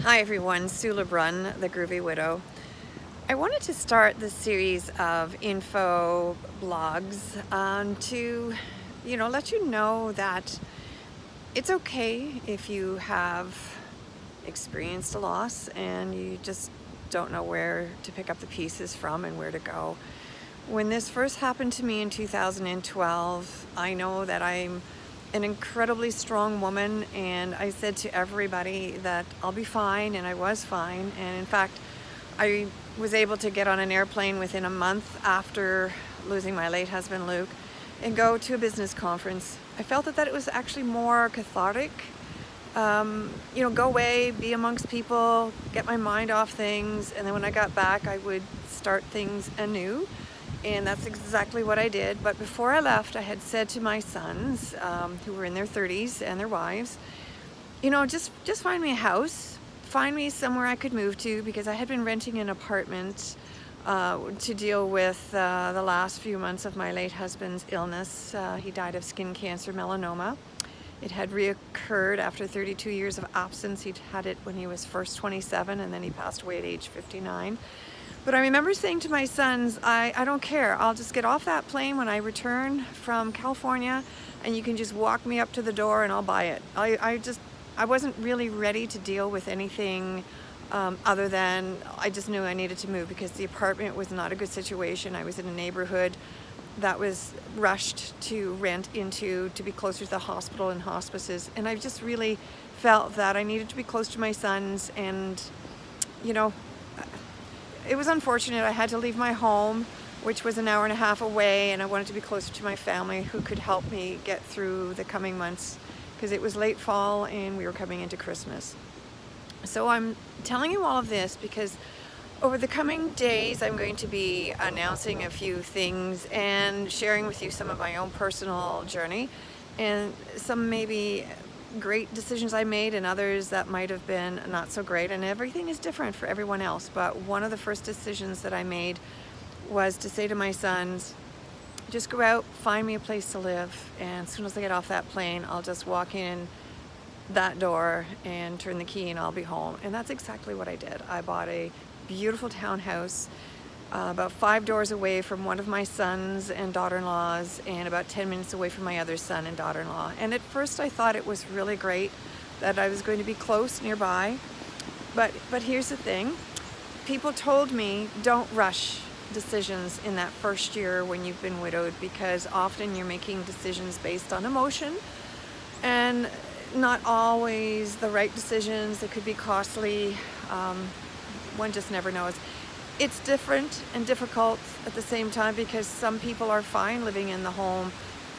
Hi everyone, Sue LeBrun, the Groovy Widow. I wanted to start this series of info blogs to, let you know that it's okay if you have experienced a loss and you just don't know where to pick up the pieces from and where to go. When this first happened to me in 2012, I know that I'm an incredibly strong woman, and I said to everybody that I'll be fine, and I was fine. And in fact, I was able to get on an airplane within a month after losing my late husband Luke and go to a business conference. I felt that it was actually more cathartic. Go away, be amongst people, get my mind off things, and then when I got back I would start things anew. And that's exactly what I did. But before I left, I had said to my sons, who were in their 30s, and their wives, just find me a house, find me somewhere I could move to, because I had been renting an apartment to deal with the last few months of my late husband's illness. He died of skin cancer, melanoma. It had reoccurred after 32 years of absence. He'd had it when he was first 27, and then he passed away at age 59. But I remember saying to my sons, I don't care. I'll just get off that plane when I return from California, and you can just walk me up to the door and I'll buy it. I wasn't really ready to deal with anything other than I just knew I needed to move, because the apartment was not a good situation. I was in a neighborhood that was rushed to rent into to be closer to the hospital and hospices. And I just really felt that I needed to be close to my sons, and it was unfortunate. I had to leave my home, which was an hour and a half away, and I wanted to be closer to my family who could help me get through the coming months, because it was late fall and we were coming into Christmas. So I'm telling you all of this because over the coming days I'm going to be announcing a few things and sharing with you some of my own personal journey, and some maybe great decisions I made and others that might have been not so great, and everything is different for everyone else. But one of the first decisions that I made was to say to my sons, just go out, find me a place to live, and as soon as I get off that plane, I'll just walk in that door and turn the key and I'll be home. And that's exactly what I did. I bought a beautiful townhouse about 5 doors away from one of my sons and daughter-in-laws, and about 10 minutes away from my other son and daughter-in-law. And at first I thought it was really great that I was going to be close nearby. But here's the thing. People told me don't rush decisions in that first year when you've been widowed, because often you're making decisions based on emotion, and not always the right decisions. They could be costly. One just never knows. It's different and difficult at the same time, because some people are fine living in the home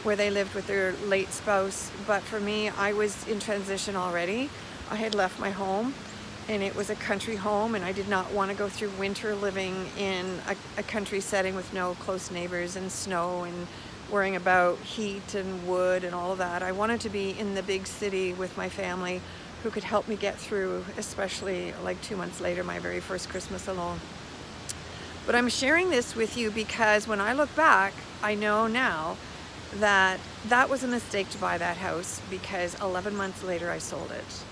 where they lived with their late spouse. But for me, I was in transition already. I had left my home, and it was a country home, and I did not want to go through winter living in a country setting with no close neighbors and snow and worrying about heat and wood and all of that. I wanted to be in the big city with my family who could help me get through, especially like 2 months later, my very first Christmas alone. But I'm sharing this with you because when I look back, I know now that that was a mistake to buy that house, because 11 months later I sold it.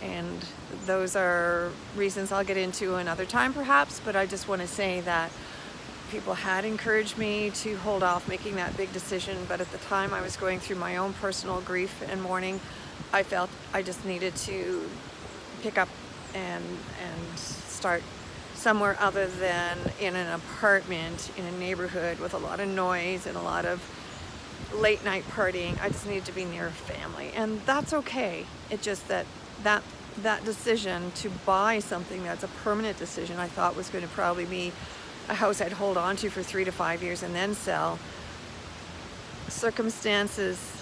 And those are reasons I'll get into another time perhaps, but I just want to say that people had encouraged me to hold off making that big decision, but at the time I was going through my own personal grief and mourning. I felt I just needed to pick up and start somewhere other than in an apartment in a neighborhood with a lot of noise and a lot of late night partying. I just needed to be near family, and that's okay. It just that decision to buy something that's a permanent decision, I thought was going to probably be a house I'd hold on to for 3 to 5 years and then sell. Circumstances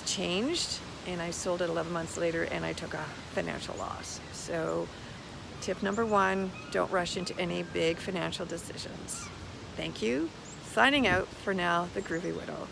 changed, and I sold it 11 months later, and I took a financial loss. So tip number 1, don't rush into any big financial decisions. Thank you. Signing out for now, the Groovy Widow.